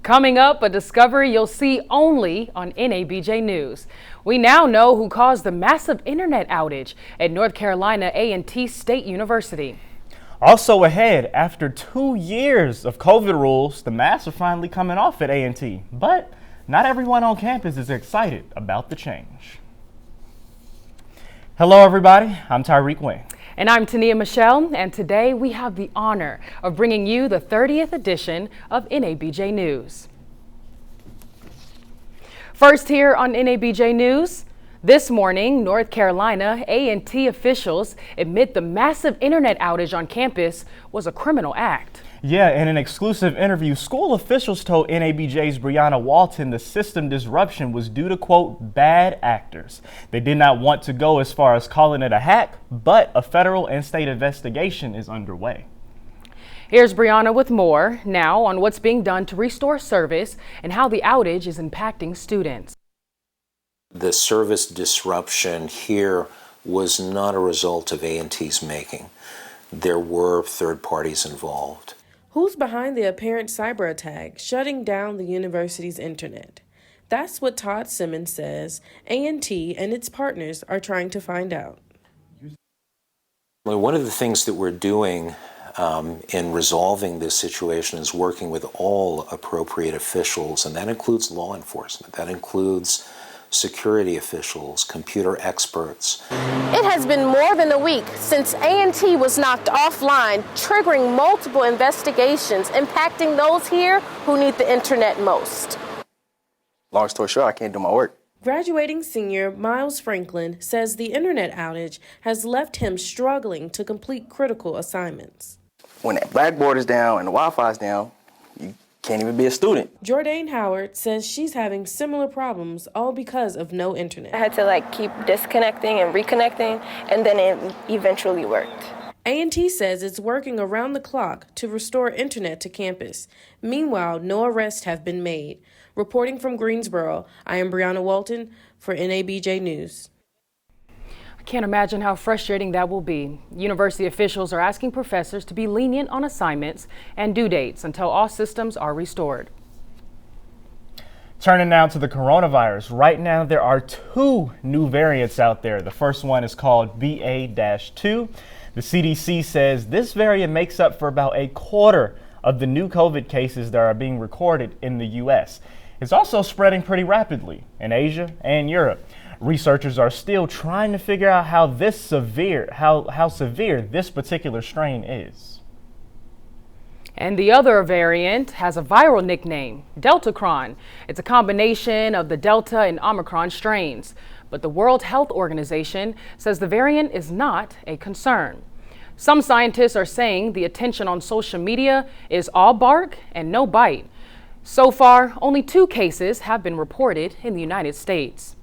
Coming up, a discovery you'll see only on NABJ News. We now know who caused the massive internet outage at North Carolina A&T State University. Also ahead, after 2 years of COVID rules, the masks are finally coming off at A&T. But not everyone on campus is excited about the change. Hello, everybody. I'm Tyreek Wayne. And I'm Tania Michelle, and today we have the honor of bringing you the 30th edition of NABJ News. First here on NABJ News, this morning, North Carolina A&T officials admit the massive internet outage on campus was a criminal act. Yeah, in an exclusive interview, school officials told NABJ's Brianna Walton the system disruption was due to, quote, bad actors. They did not want to go as far as calling it a hack, but a federal and state investigation is underway. Here's Brianna with more now on what's being done to restore service and how the outage is impacting students. The service disruption here was not a result of A&T's making. There were third parties involved. Who's behind the apparent cyber attack shutting down the university's internet? That's what Todd Simmons says A&T and its partners are trying to find out. Well, one of the things that we're doing in resolving this situation is working with all appropriate officials, and that includes law enforcement, that includes security officials, computer experts. It has been more than a week since A&T was knocked offline, triggering multiple investigations impacting those here who need the internet most. Long story short, I can't do my work. Graduating senior Miles Franklin says the internet outage has left him struggling to complete critical assignments. When that blackboard is down and the Wi-Fi is down, you can't even be a student. Jordan Howard says she's having similar problems, all because of no internet. I had to keep disconnecting and reconnecting, and then it eventually worked. A&T says it's working around the clock to restore internet to campus. Meanwhile, no arrests have been made. Reporting from Greensboro, I am Brianna Walton for NABJ News. I can't imagine how frustrating that will be. University officials are asking professors to be lenient on assignments and due dates until all systems are restored. Turning now to the coronavirus. Right now, there are 2 new variants out there. The first one is called BA-2. The CDC says this variant makes up for about a quarter of the new COVID cases that are being recorded in the U.S. It's also spreading pretty rapidly in Asia and Europe. Researchers are still trying to figure out how severe this particular strain is. And the other variant has a viral nickname, Deltacron. It's a combination of the Delta and Omicron strains. But the World Health Organization says the variant is not a concern. Some scientists are saying the attention on social media is all bark and no bite. So far, only 2 cases have been reported in the United States.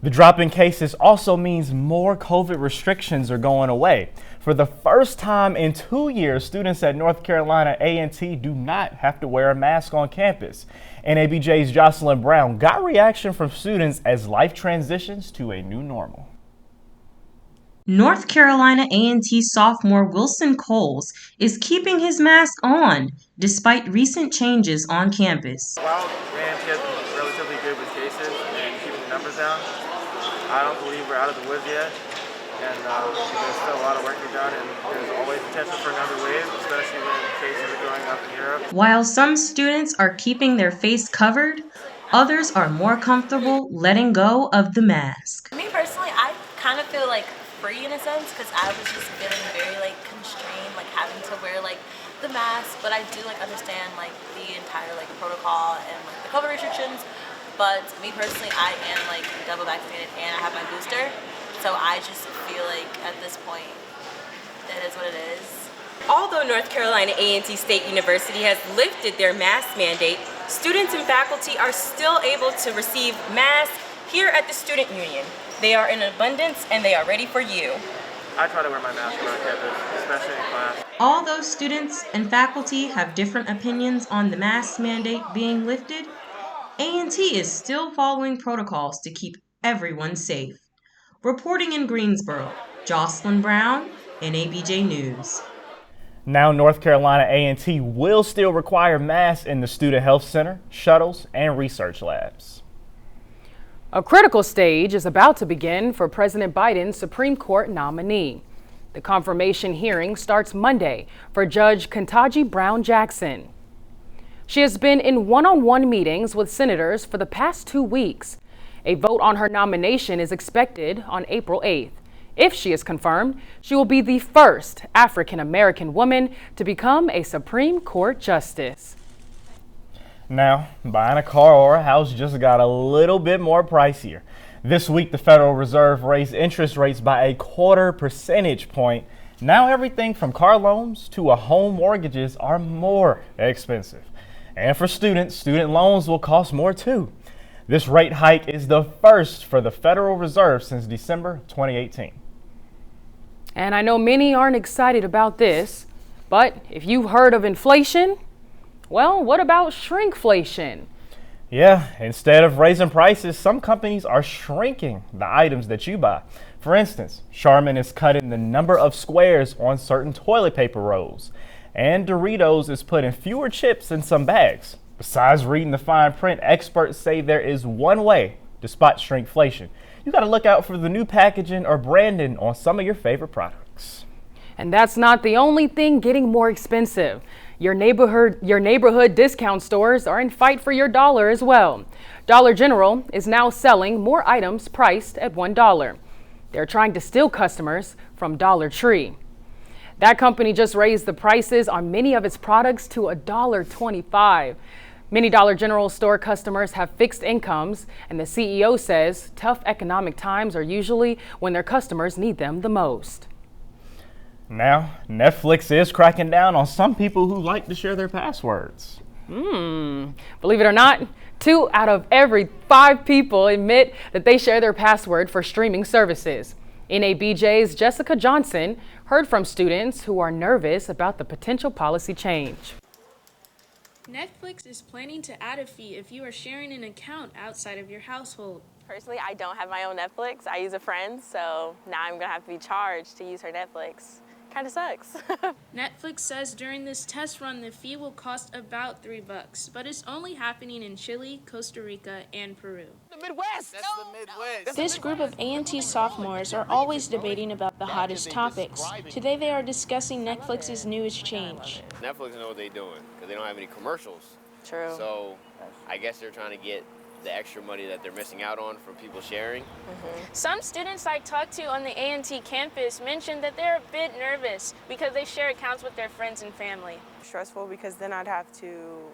The drop in cases also means more COVID restrictions are going away. For the first time in 2 years, students at North Carolina A&T do not have to wear a mask on campus. NABJ's Jocelyn Brown got reaction from students as life transitions to a new normal. North Carolina A&T sophomore Wilson Coles is keeping his mask on despite recent changes on campus. While A&T has been relatively good with cases and keeping the numbers down, I don't believe we're out of the woods yet, and there's still a lot of work to be done, and there's always potential for another wave, especially when cases are going up in Europe. While some students are keeping their face covered, others are more comfortable letting go of the mask. Me personally, I kind of feel free in a sense, because I was just feeling very constrained, having to wear the mask, but I do understand the entire protocol and the COVID restrictions. But me personally, I am double vaccinated and I have my booster. So I just feel at this point, that is what it is. Although North Carolina A&T State University has lifted their mask mandate, students and faculty are still able to receive masks here at the Student Union. They are in abundance and they are ready for you. I try to wear my mask around campus, especially in class. Although students and faculty have different opinions on the mask mandate being lifted, A&T is still following protocols to keep everyone safe. Reporting in Greensboro, Jocelyn Brown, NABJ News. Now, North Carolina A&T will still require masks in the Student Health Center, shuttles, and research labs. A critical stage is about to begin for President Biden's Supreme Court nominee. The confirmation hearing starts Monday for Judge Ketanji Brown Jackson. She has been in one-on-one meetings with senators for the past 2 weeks. A vote on her nomination is expected on April 8th. If she is confirmed, she will be the first African-American woman to become a Supreme Court justice. Now, buying a car or a house just got a little bit more pricier. This week, the Federal Reserve raised interest rates by 1/4 percentage point. Now everything from car loans to home mortgages are more expensive. And for students, student loans will cost more too. This rate hike is the first for the Federal Reserve since December 2018. And I know many aren't excited about this, but if you've heard of inflation, well, what about shrinkflation? Yeah, instead of raising prices, some companies are shrinking the items that you buy. For instance, Charmin is cutting the number of squares on certain toilet paper rolls, and Doritos is putting fewer chips in some bags. Besides reading the fine print, experts say there is one way to spot shrinkflation. You got to look out for the new packaging or branding on some of your favorite products. And that's not the only thing getting more expensive. Your neighborhood discount stores are in fight for your dollar as well. Dollar General is now selling more items priced at $1. They're trying to steal customers from Dollar Tree. That company just raised the prices on many of its products to $1.25. Many Dollar General store customers have fixed incomes, and the CEO says tough economic times are usually when their customers need them the most. Now, Netflix is cracking down on some people who like to share their passwords. Believe it or not, 2 out of every 5 people admit that they share their password for streaming services. NABJ's Jessica Johnson heard from students who are nervous about the potential policy change. Netflix is planning to add a fee if you are sharing an account outside of your household. Personally, I don't have my own Netflix. I use a friend's, so now I'm gonna have to be charged to use her Netflix. Kind of sucks. Netflix says during this test run, the fee will cost about $3, but it's only happening in Chile, Costa Rica, and Peru. The Midwest! That's the Midwest! This group of A&T sophomores are always debating about the hottest topics. Today they are discussing Netflix's newest change. Netflix know what they're doing, because they don't have any commercials. True. So I guess they're trying to get the extra money that they're missing out on from people sharing. Some students I talked to on the A&T campus mentioned that they're a bit nervous because they share accounts with their friends and family. Stressful because then I'd have to,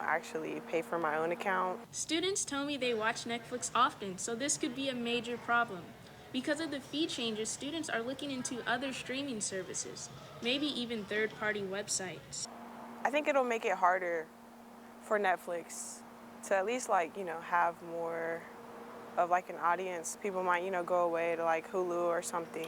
actually pay for my own account. Students tell me they watch Netflix often, so this could be a major problem. Because of the fee changes, students are looking into other streaming services, maybe even third-party websites. I think it'll make it harder for Netflix to at least have more of an audience. People might, go away to Hulu or something,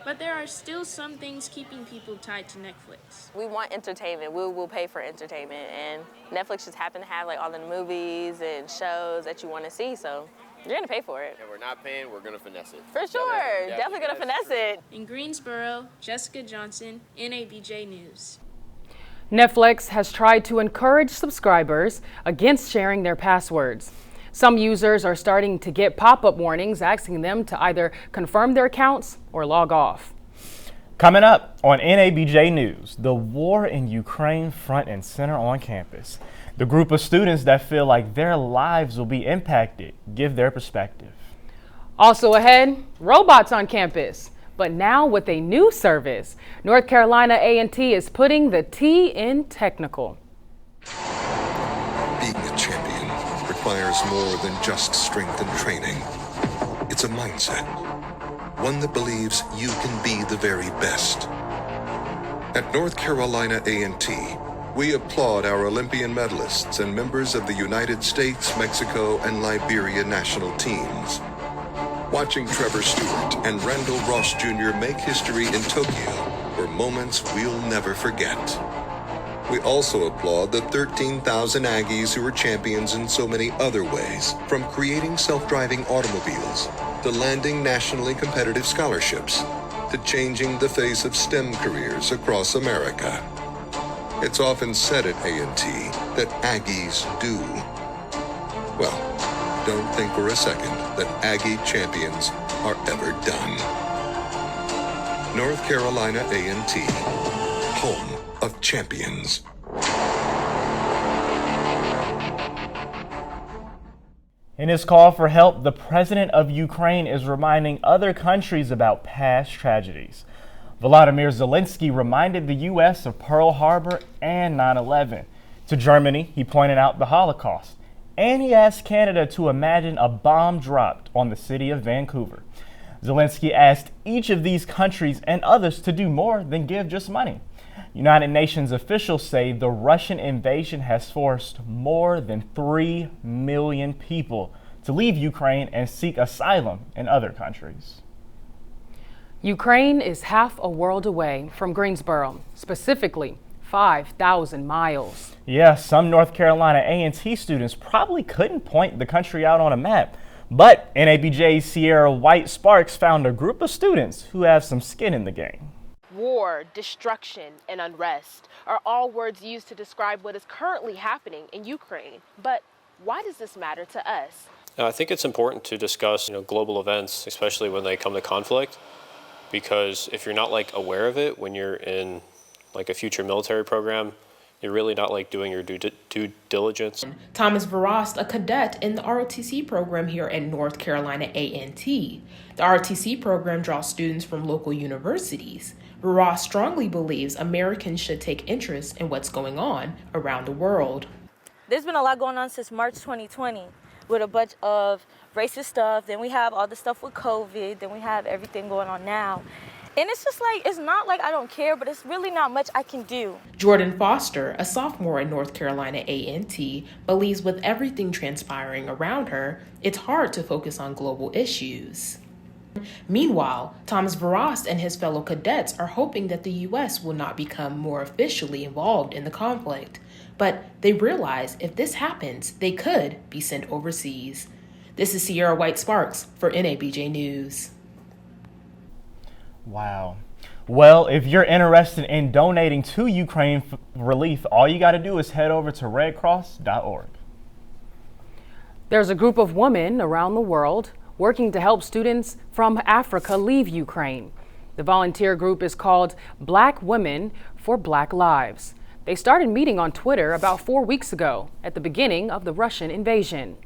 But there are still some things keeping people tied to Netflix. We want entertainment. We'll pay for entertainment, and Netflix just happen to have all the movies and shows that you want to see, so you're gonna pay for it. If we're not paying, we're gonna finesse it. For sure, definitely gonna finesse it. In Greensboro, Jessica Johnson, NABJ News. Netflix has tried to encourage subscribers against sharing their passwords. Some users are starting to get pop-up warnings asking them to either confirm their accounts or log off. Coming up on NABJ News, the war in Ukraine front and center on campus. The group of students that feel like their lives will be impacted give their perspective. Also ahead, robots on campus. But now with a new service, North Carolina A&T is putting the T in technical. Being a champion requires more than just strength and training. It's a mindset, one that believes you can be the very best. At North Carolina A&T, we applaud our Olympian medalists and members of the United States, Mexico, and Liberia national teams. Watching Trevor Stewart and Randall Ross Jr. make history in Tokyo were moments we'll never forget. We also applaud the 13,000 Aggies who are champions in so many other ways, from creating self-driving automobiles to landing nationally competitive scholarships. to changing the face of STEM careers across America. It's often said at A&T that Aggies do. Well, don't think for a second that Aggie champions are ever done. North Carolina A&T, home of champions. In his call for help, the president of Ukraine is reminding other countries about past tragedies. Volodymyr Zelensky reminded the U.S. of Pearl Harbor and 9/11. To Germany, he pointed out the Holocaust. And he asked Canada to imagine a bomb dropped on the city of Vancouver. Zelensky asked each of these countries and others to do more than give just money. United Nations officials say the Russian invasion has forced more than 3 million people to leave Ukraine and seek asylum in other countries. Ukraine is half a world away from Greensboro, specifically 5,000 miles. Yeah, some North Carolina A&T students probably couldn't point the country out on a map, but NABJ's Sierra White Sparks found a group of students who have some skin in the game. War, destruction, and unrest are all words used to describe what is currently happening in Ukraine. But why does this matter to us? I think it's important to discuss, global events, especially when they come to conflict, because if you're not aware of it when you're in a future military program, you're really not doing your due diligence. Thomas Verast, a cadet in the ROTC program here at North Carolina A&T. The ROTC program draws students from local universities. Verast strongly believes Americans should take interest in what's going on around the world. There's been a lot going on since March 2020 with a bunch of racist stuff. Then we have all the stuff with COVID. Then we have everything going on now. And it's just it's not like I don't care, but it's really not much I can do. Jordan Foster, a sophomore at North Carolina A&T, believes with everything transpiring around her, it's hard to focus on global issues. Meanwhile, Thomas Verast and his fellow cadets are hoping that the U.S. will not become more officially involved in the conflict. But they realize if this happens, they could be sent overseas. This is Sierra White Sparks for NABJ News. Wow. Well, if you're interested in donating to Ukraine relief, all you got to do is head over to redcross.org. There's a group of women around the world working to help students from Africa leave Ukraine. The volunteer group is called Black Women for Black Lives. They started meeting on Twitter about 4 weeks ago at the beginning of the Russian invasion.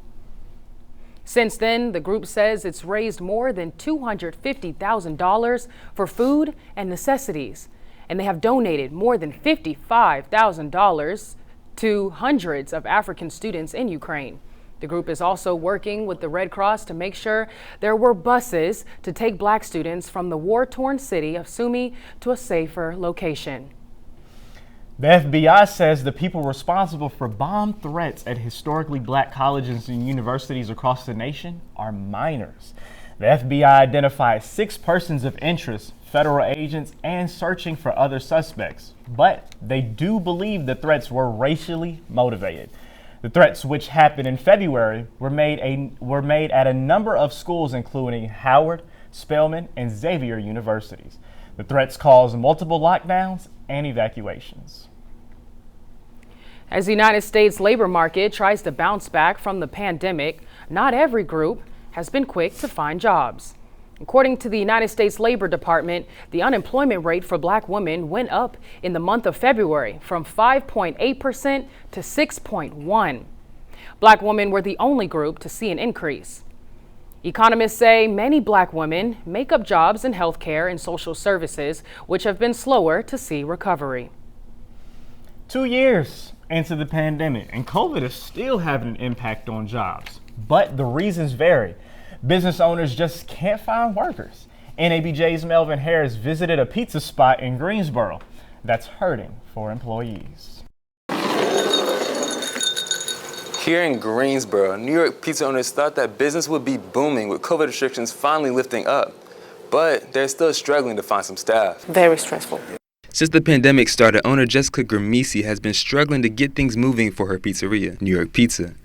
Since then, the group says it's raised more than $250,000 for food and necessities, and they have donated more than $55,000 to hundreds of African students in Ukraine. The group is also working with the Red Cross to make sure there were buses to take Black students from the war-torn city of Sumy to a safer location. The FBI says the people responsible for bomb threats at historically Black colleges and universities across the nation are minors. The FBI identified 6 persons of interest, federal agents, and searching for other suspects. But they do believe the threats were racially motivated. The threats, which happened in February, were made at a number of schools, including Howard, Spelman, and Xavier universities. The threats caused multiple lockdowns and evacuations. As the United States labor market tries to bounce back from the pandemic, not every group has been quick to find jobs. According to the United States Labor Department, the unemployment rate for Black women went up in the month of February from 5.8% to 6.1%. Black women were the only group to see an increase. Economists say many Black women make up jobs in healthcare and social services, which have been slower to see recovery. 2 years into the pandemic, and COVID is still having an impact on jobs, but the reasons vary. Business owners just can't find workers. NABJ's Melvin Harris visited a pizza spot in Greensboro that's hurting for employees. Here in Greensboro, New York pizza owners thought that business would be booming with COVID restrictions finally lifting up, but they're still struggling to find some staff. Very stressful. Since the pandemic started, owner Jessica Gramisi has been struggling to get things moving for her pizzeria, New York Pizza.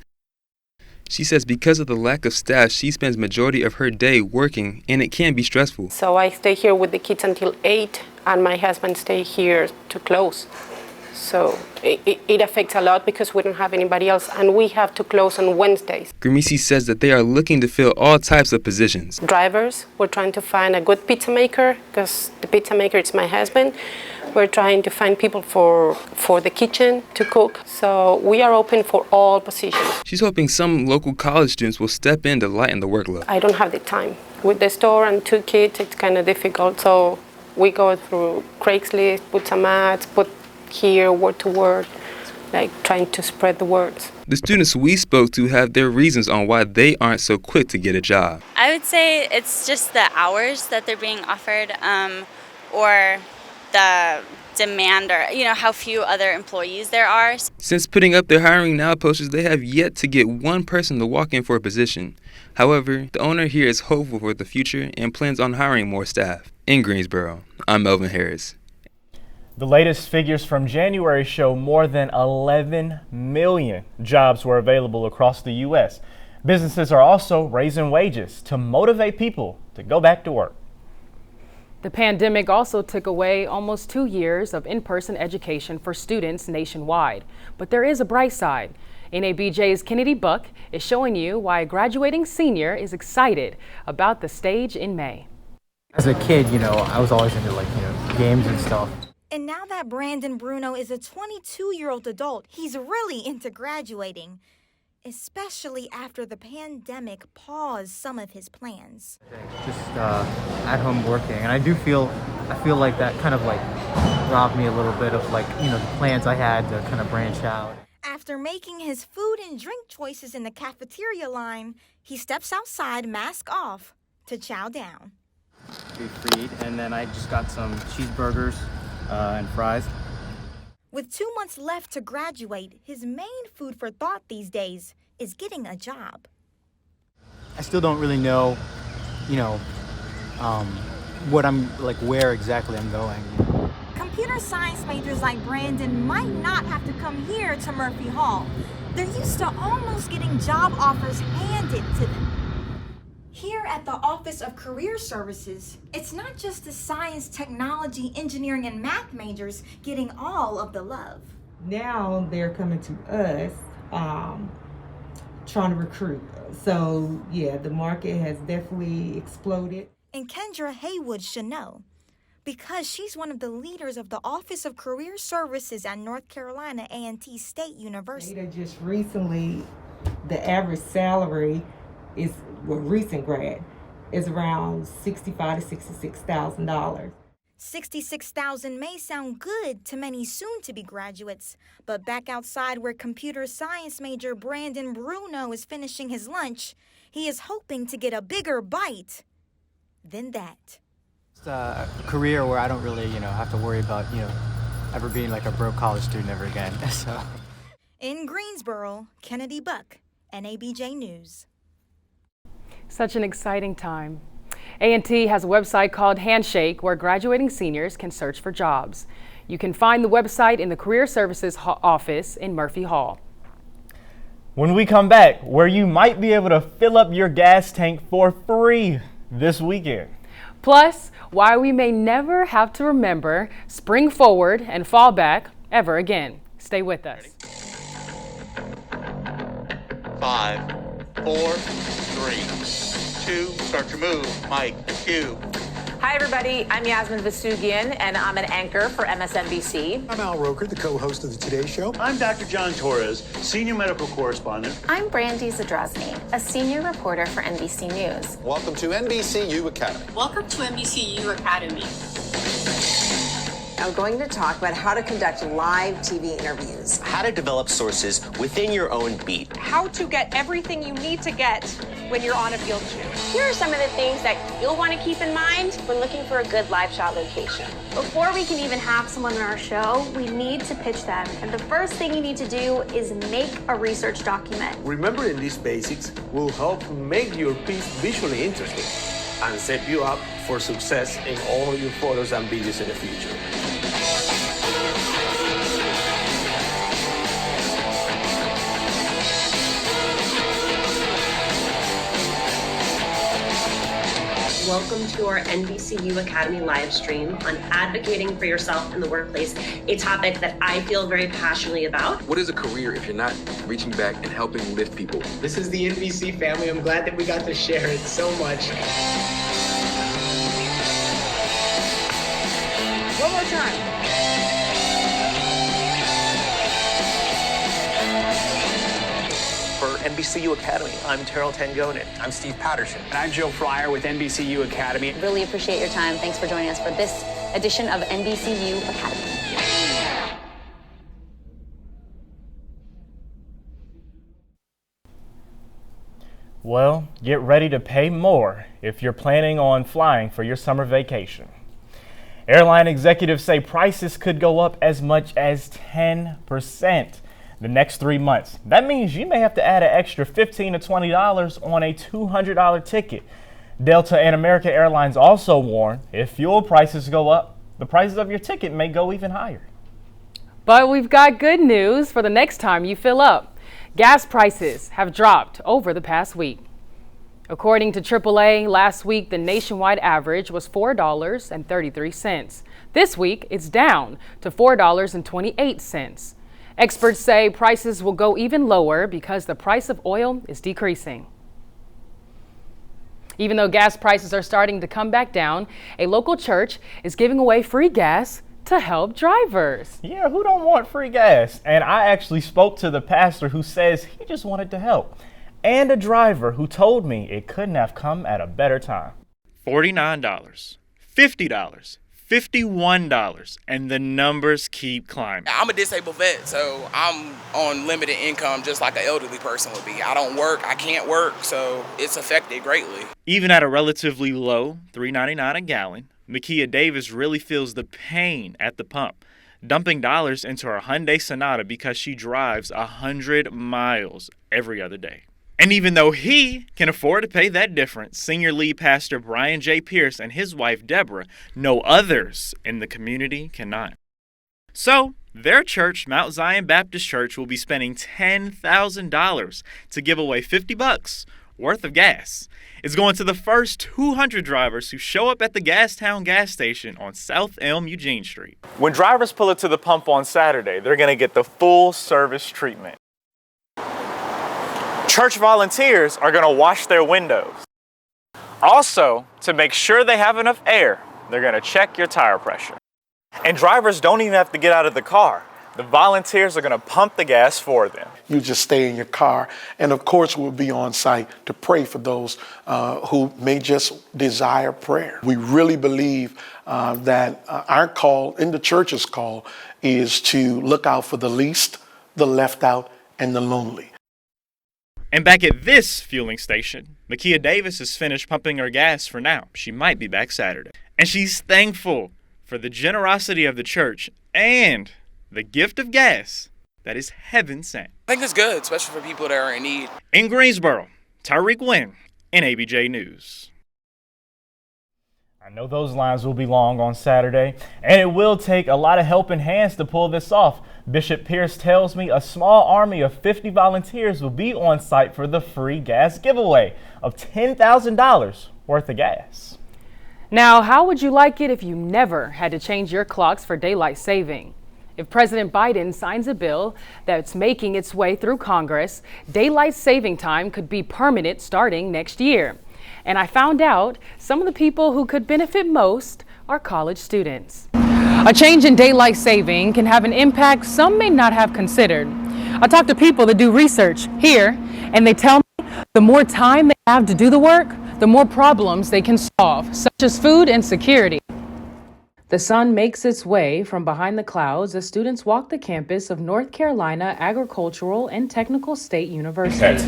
She says because of the lack of staff, she spends majority of her day working, and it can be stressful. So I stay here with the kids until 8, and my husband stay here to close. So it affects a lot because we don't have anybody else, and we have to close on Wednesdays. Grimisi says that they are looking to fill all types of positions. Drivers, we're trying to find a good pizza maker because the pizza maker is my husband. We're trying to find people for the kitchen to cook. So we are open for all positions. She's hoping some local college students will step in to lighten the workload. I don't have the time. With the store and 2 kids, it's kind of difficult. So we go through Craigslist, put some ads, put here, word to word, like trying to spread the words. The students we spoke to have their reasons on why they aren't so quick to get a job. I would say it's just the hours that they're being offered, or the demand, or how few other employees there are. Since putting up their hiring now posters, they have yet to get one person to walk in for a position. However, the owner here is hopeful for the future and plans on hiring more staff. In Greensboro, I'm Melvin Harris. The latest figures from January show more than 11 million jobs were available across the U.S. Businesses are also raising wages to motivate people to go back to work. The pandemic also took away almost 2 years of in-person education for students nationwide. But there is a bright side. NABJ's Kennedy Buck is showing you why a graduating senior is excited about the stage in May. As a kid, I was always into games and stuff. And now that Brandon Bruno is a 22-year-old adult, he's really into graduating, especially after the pandemic paused some of his plans. Just at home working, and I feel like that kind of robbed me a little bit of the plans I had to kind of branch out. After making his food and drink choices in the cafeteria line, he steps outside, mask off, to chow down. Be freed, and then I just got some cheeseburgers and fries. With 2 months left to graduate, his main food for thought these days is getting a job. I still don't really know, what I'm where exactly I'm going. Computer science majors like Brandon might not have to come here to Murphy Hall. They're used to almost getting job offers handed to them. Here at the Office of Career Services, it's not just the science, technology, engineering, and math majors getting all of the love. Now they're coming to us trying to recruit. So, yeah, the market has definitely exploded. And Kendra Haywood should know, because she's one of the leaders of the Office of Career Services at North Carolina A&T State University. Just recently, the average salary is, recent grad, is around $65,000 to $66,000. $66,000 may sound good to many soon-to-be graduates, but back outside where computer science major Brandon Bruno is finishing his lunch, he is hoping to get a bigger bite than that. It's a career where I don't really, have to worry about, ever being a broke college student ever again. So. In Greensboro, Kennedy Buck, NABJ News. Such an exciting time. A&T has a website called Handshake where graduating seniors can search for jobs. You can find the website in the Career Services office in Murphy Hall. When we come back, where you might be able to fill up your gas tank for free this weekend. Plus, why we may never have to remember spring forward and fall back ever again. Stay with us. 5, 4, 3, 2, start your move. Mike, cue. Hi, everybody. I'm Yasmin Vasugian, and I'm an anchor for MSNBC. I'm Al Roker, the co-host of The Today Show. I'm Dr. John Torres, senior medical correspondent. I'm Brandy Zadrozny, a senior reporter for NBC News. Welcome to NBCU Academy. Welcome to NBCU Academy. I'm going to talk about how to conduct live TV interviews. How to develop sources within your own beat. How to get everything you need to get when you're on a field shoot. Here are some of the things that you'll want to keep in mind when looking for a good live shot location. Before we can even have someone on our show, we need to pitch them. And the first thing you need to do is make a research document. Remembering these basics will help make your piece visually interesting and set you up for success in all your photos and videos in the future. welcome to our NBCU Academy live stream on advocating for yourself in the workplace, a topic that I feel very passionately about. What is a career if you're not reaching back and helping lift people? This is the NBC family. I'm glad that we got to share it so much. One more time. For NBCU Academy, I'm Terrell Tangonin. I'm Steve Patterson. And I'm Joe Fryer with NBCU Academy. Really appreciate your time. Thanks for joining us for this edition of NBCU Academy. Well, get ready to pay more if you're planning on flying for your summer vacation. Airline executives say prices could go up as much as 10% the next 3 months. That means you may have to add an extra $15 to $20 on a $200 ticket. Delta and American Airlines also warn if fuel prices go up, the prices of your ticket may go even higher. But we've got good news for the next time you fill up. Gas prices have dropped over the past week. According to AAA, last week the nationwide average was $4.33. This week it's down to $4.28. Experts say prices will go even lower because the price of oil is decreasing. Even though gas prices are starting to come back down, a local church is giving away free gas to help drivers. Yeah, who don't want free gas? And I actually spoke to the pastor who says he just wanted to help, and a driver who told me it couldn't have come at a better time. $49, $50, $51, and the numbers keep climbing. I'm a disabled vet, so I'm on limited income just like an elderly person would be. I don't work, I can't work, so it's affected greatly. Even at a relatively low $3.99 a gallon, Makia Davis really feels the pain at the pump, dumping dollars into her Hyundai Sonata because she drives 100 miles every other day. And even though he can afford to pay that difference, Senior Lead Pastor Brian J. Pierce and his wife Deborah know others in the community cannot. So, their church, Mount Zion Baptist Church, will be spending $10,000 to give away $50 worth of gas. It's going to the first 200 drivers who show up at the Gastown gas station on South Elm Eugene Street. When drivers pull up to the pump on Saturday, they're going to get the full service treatment. Church volunteers are going to wash their windows. Also, to make sure they have enough air, they're going to check your tire pressure. And drivers don't even have to get out of the car. The volunteers are going to pump the gas for them. You just stay in your car. And of course, we'll be on site to pray for those who may just desire prayer. We really believe that our call, in the church's call, is to look out for the least, the left out, and the lonely. And back at this fueling station, Makia Davis has finished pumping her gas for now. She might be back Saturday. And she's thankful for the generosity of the church and the gift of gas that is heaven sent. I think it's good, especially for people that are in need. In Greensboro, Tyreek Wynn, NABJ News. I know those lines will be long on Saturday, and it will take a lot of helping hands to pull this off. Bishop Pierce tells me a small army of 50 volunteers will be on site for the free gas giveaway of $10,000 worth of gas. Now, how would you like it if you never had to change your clocks for daylight saving? If President Biden signs a bill that's making its way through Congress, daylight saving time could be permanent starting next year. And I found out some of the people who could benefit most are college students. A change in daylight saving can have an impact some may not have considered. I talk to people that do research here, and they tell me the more time they have to do the work, the more problems they can solve, such as food insecurity. The sun makes its way from behind the clouds as students walk the campus of North Carolina Agricultural and Technical State University.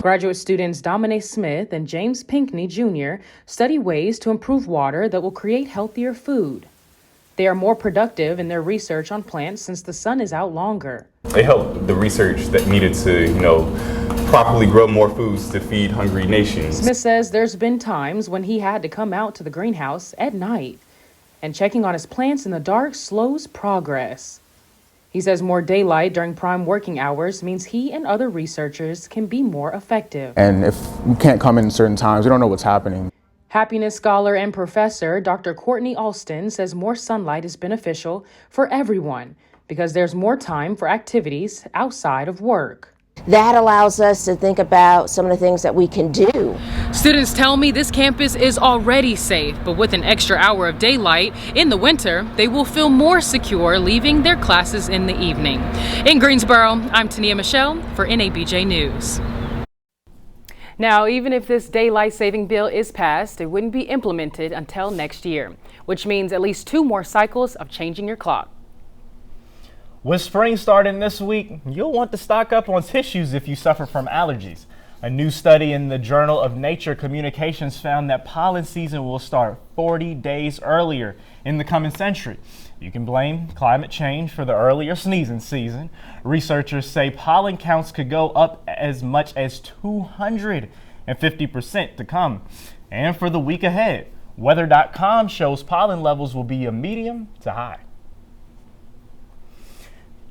Graduate students Dominique Smith and James Pinkney Jr. study ways to improve water that will create healthier food. They are more productive in their research on plants since the sun is out longer. It helped the research that needed to, properly grow more foods to feed hungry nations. Smith says there's been times when he had to come out to the greenhouse at night, and checking on his plants in the dark slows progress. He says more daylight during prime working hours means he and other researchers can be more effective. And if we can't come in certain times, we don't know what's happening. Happiness scholar and professor Dr. Courtney Alston says more sunlight is beneficial for everyone because there's more time for activities outside of work. That allows us to think about some of the things that we can do. Students tell me this campus is already safe, but with an extra hour of daylight in the winter, they will feel more secure leaving their classes in the evening. In Greensboro, I'm Tania Michelle for NABJ News. Now, even if this daylight saving bill is passed, it wouldn't be implemented until next year, which means at least 2 more cycles of changing your clock. With spring starting this week, you'll want to stock up on tissues if you suffer from allergies. A new study in the Journal of Nature Communications found that pollen season will start 40 days earlier in the coming century. You can blame climate change for the earlier sneezing season. Researchers say pollen counts could go up as much as 250% to come. And for the week ahead, weather.com shows pollen levels will be a medium to high.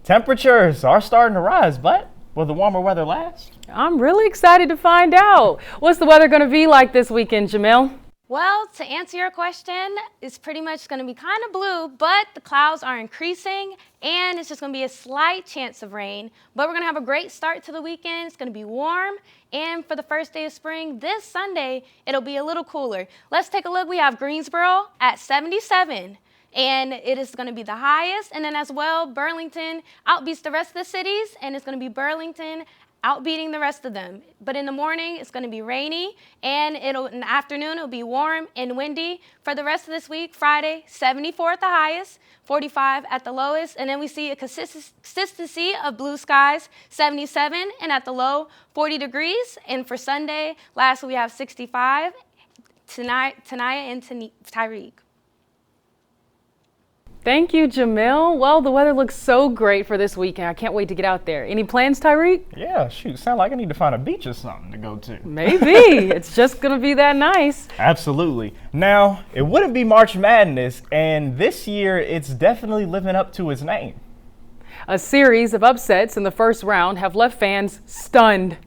Temperatures are starting to rise, but will the warmer weather last? I'm really excited to find out. What's the weather going to be like this weekend, Jamil? Well, to answer your question, it's pretty much going to be kind of blue, but the clouds are increasing and it's just going to be a slight chance of rain. But we're going to have a great start to the weekend. It's going to be warm. And for the first day of spring, this Sunday, it'll be a little cooler. Let's take a look. We have Greensboro at 77. And it is going to be the highest. And then as well, Burlington outbeats the rest of the cities, and it's going to be Burlington outbeating the rest of them. But in the morning, it's going to be rainy, and in the afternoon, it'll be warm and windy. For the rest of this week, Friday, 74 at the highest, 45 at the lowest, and then we see a consistency of blue skies, 77, and at the low, 40 degrees. And for Sunday, lastly, we have 65, Tanaya and Tyreek. Thank you, Jamil. Well, the weather looks so great for this weekend. I can't wait to get out there. Any plans, Tyreek? Yeah, shoot, sound like I need to find a beach or something to go to. Maybe. It's just going to be that nice. Absolutely. Now, it wouldn't be March Madness, and this year it's definitely living up to its name. A series of upsets in the first round have left fans stunned.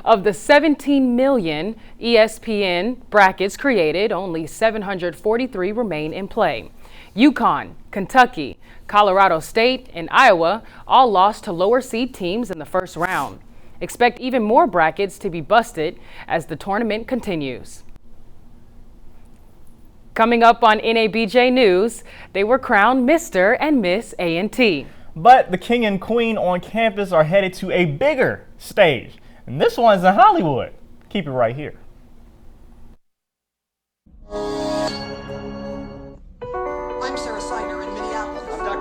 Of the 17 million ESPN brackets created, only 743 remain in play. UConn, Kentucky, Colorado State, and Iowa all lost to lower seed teams in the first round. Expect even more brackets to be busted as the tournament continues. Coming up on NABJ News, they were crowned Mr. and Miss A&T. But the king and queen on campus are headed to a bigger stage, and this one's in Hollywood. Keep it right here.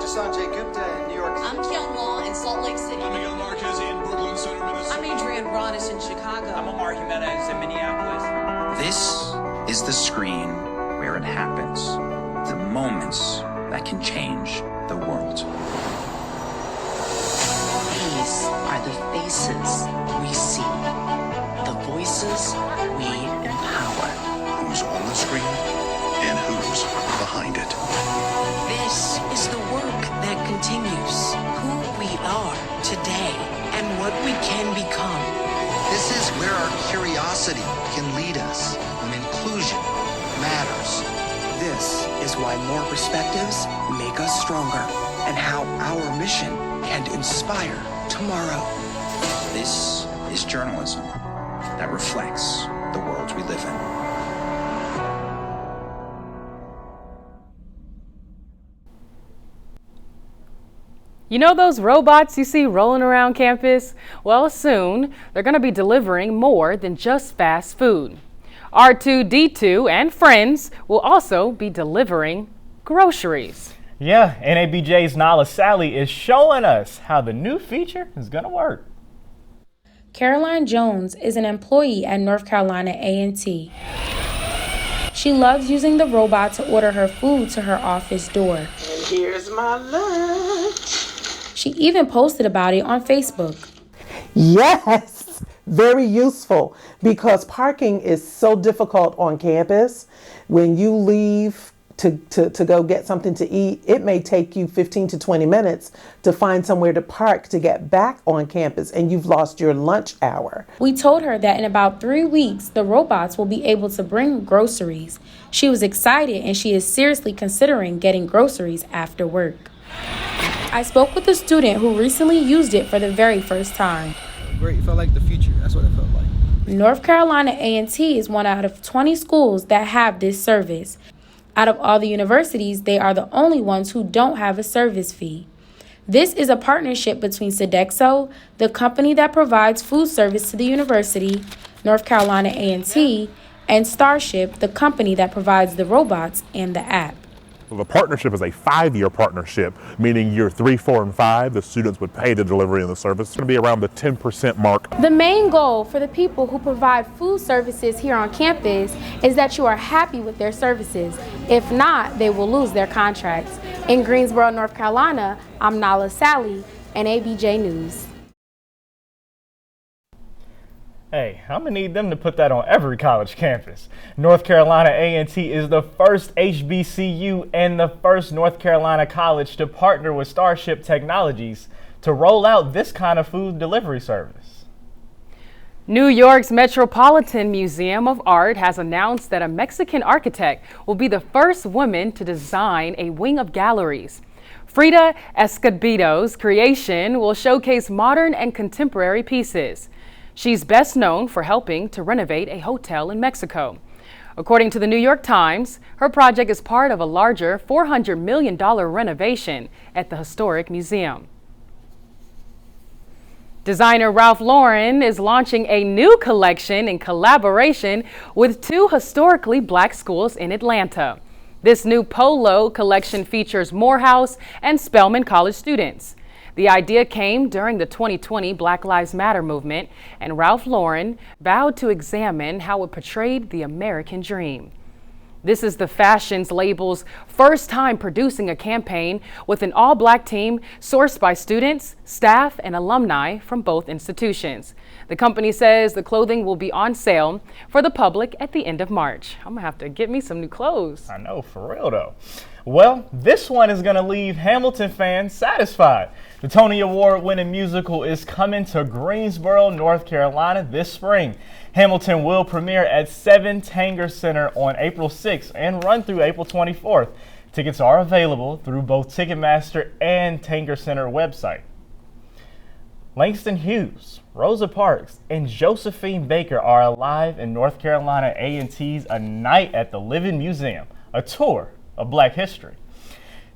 Sanjay Gupta in New York. I'm Kyon Law in Salt Lake City. I'm Miguel Marquez in Brooklyn Center, Minnesota. I'm Adrienne Broadus in Chicago. I'm Omar Jimenez in Minneapolis. This is the screen where it happens. The moments that can change the world. These are the faces we see. The voices we empower. Who's on the screen and who's behind it. This is the work that continues. Who we are today and what we can become. This is where our curiosity can lead us when inclusion matters. This is why more perspectives make us stronger and how our mission can inspire tomorrow. This is journalism that reflects the world we live in. You know those robots you see rolling around campus? Well, soon they're going to be delivering more than just fast food. R2-D2 and friends will also be delivering groceries. Yeah, NABJ's Nala Sally is showing us how the new feature is going to work. Caroline Jones is an employee at North Carolina A&T. She loves using the robot to order her food to her office door. And here's my lunch. She even posted about it on Facebook. Yes, very useful because parking is so difficult on campus. When you leave to go get something to eat, it may take you 15 to 20 minutes to find somewhere to park to get back on campus, and you've lost your lunch hour. We told her that in about 3 weeks, the robots will be able to bring groceries. She was excited, and she is seriously considering getting groceries after work. I spoke with a student who recently used it for the very first time. Great, it felt like the future. That's what it felt like. North Carolina A&T is one out of 20 schools that have this service. Out of all the universities, they are the only ones who don't have a service fee. This is a partnership between Sodexo, the company that provides food service to the university, North Carolina A&T, and Starship, the company that provides the robots and the app. The partnership is a 5-year partnership, meaning year 3, 4, and 5, the students would pay the delivery of the service. It's going to be around the 10% mark. The main goal for the people who provide food services here on campus is that you are happy with their services. If not, they will lose their contracts. In Greensboro, North Carolina, I'm Nala Sally, NABJ News. Hey, I'm gonna need them to put that on every college campus. North Carolina A&T is the first HBCU and the first North Carolina college to partner with Starship Technologies to roll out this kind of food delivery service. New York's Metropolitan Museum of Art has announced that a Mexican architect will be the first woman to design a wing of galleries. Frida Escobedo's creation will showcase modern and contemporary pieces. She's best known for helping to renovate a hotel in Mexico. According to the New York Times, her project is part of a larger $400 million renovation at the historic museum. Designer Ralph Lauren is launching a new collection in collaboration with 2 historically black schools in Atlanta. This new polo collection features Morehouse and Spelman College students. The idea came during the 2020 Black Lives Matter movement, and Ralph Lauren vowed to examine how it portrayed the American dream. This is the fashions label's first time producing a campaign with an all-black team sourced by students, staff, and alumni from both institutions. The company says the clothing will be on sale for the public at the end of March. I'm gonna have to get me some new clothes. I know, for real though. Well, this one is gonna leave Hamilton fans satisfied. The Tony Award-winning musical is coming to Greensboro, North Carolina this spring. Hamilton will premiere at 7 Tanger Center on April 6th and run through April 24th. Tickets are available through both Ticketmaster and Tanger Center website. Langston Hughes, Rosa Parks, and Josephine Baker are alive in North Carolina A&T's A Night at the Living Museum, a tour of Black history.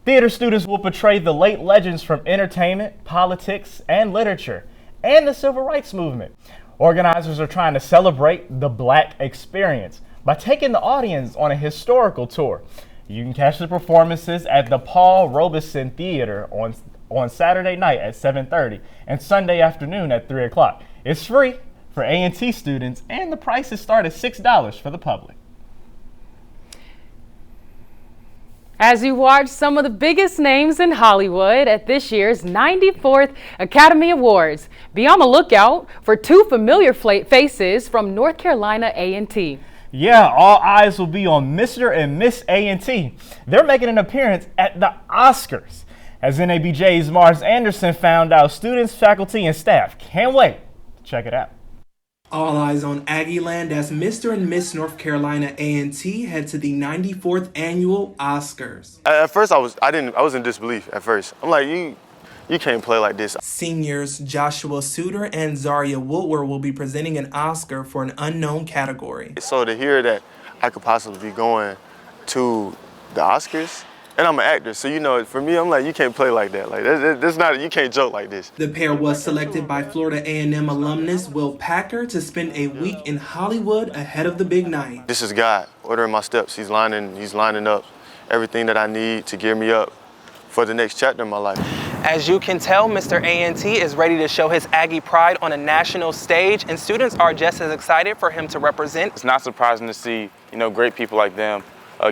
Theater students will portray the late legends from entertainment, politics, and literature, and the civil rights movement. Organizers are trying to celebrate the Black experience by taking the audience on a historical tour. You can catch the performances at the Paul Robeson Theater on Saturday night at 7:30 and Sunday afternoon at 3 o'clock. It's free for A&T students, and the prices start at $6 for the public. As you watch some of the biggest names in Hollywood at this year's 94th Academy Awards, be on the lookout for 2 familiar faces from North Carolina A&T. Yeah, all eyes will be on Mr. and Miss A&T. They're making an appearance at the Oscars. As NABJ's Mars Anderson found out, students, faculty, and staff can't wait to check it out. All eyes on Aggieland as Mr. and Miss North Carolina A&T head to the 94th annual Oscars. At first, I was in disbelief at first. I'm like, you can't play like this. Seniors Joshua Suter and Zaria Woodward will be presenting an Oscar for an unknown category. So to hear that I could possibly be going to the Oscars, and I'm an actor, so for me, I'm like, you can't play like that. Like that's not, you can't joke like this. The pair was selected by Florida A&M alumnus Will Packer to spend a week in Hollywood ahead of the big night. This is God ordering my steps. He's lining up everything that I need to gear me up for the next chapter in my life. As you can tell, Mr. A&T is ready to show his Aggie pride on a national stage, and students are just as excited for him to represent. It's not surprising to see, great people like them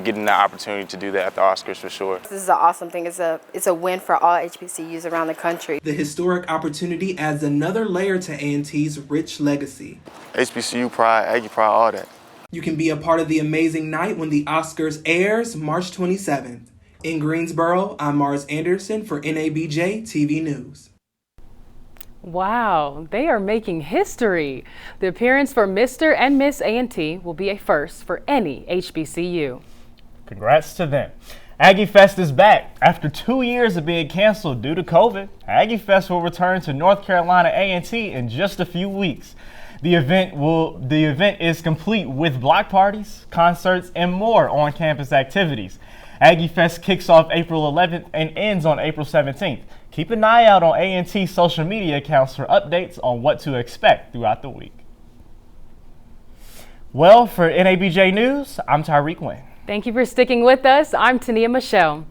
getting the opportunity to do that at the Oscars for sure. This is an awesome thing. It's a win for all HBCUs around the country. The historic opportunity adds another layer to A&T's rich legacy. HBCU pride, Aggie pride, all that. You can be a part of the amazing night when the Oscars airs March 27th. In Greensboro, I'm Mars Anderson for NABJ TV News. Wow, they are making history. The appearance for Mr. and Miss A&T will be a first for any HBCU. Congrats to them. Aggie Fest is back. After 2 years of being canceled due to COVID, Aggie Fest will return to North Carolina A&T in just a few weeks. The event is complete with block parties, concerts, and more on-campus activities. Aggie Fest kicks off April 11th and ends on April 17th. Keep an eye out on A&T social media accounts for updates on what to expect throughout the week. Well, for NABJ News, I'm Tyreek Wayne. Thank you for sticking with us. I'm Tania Michelle.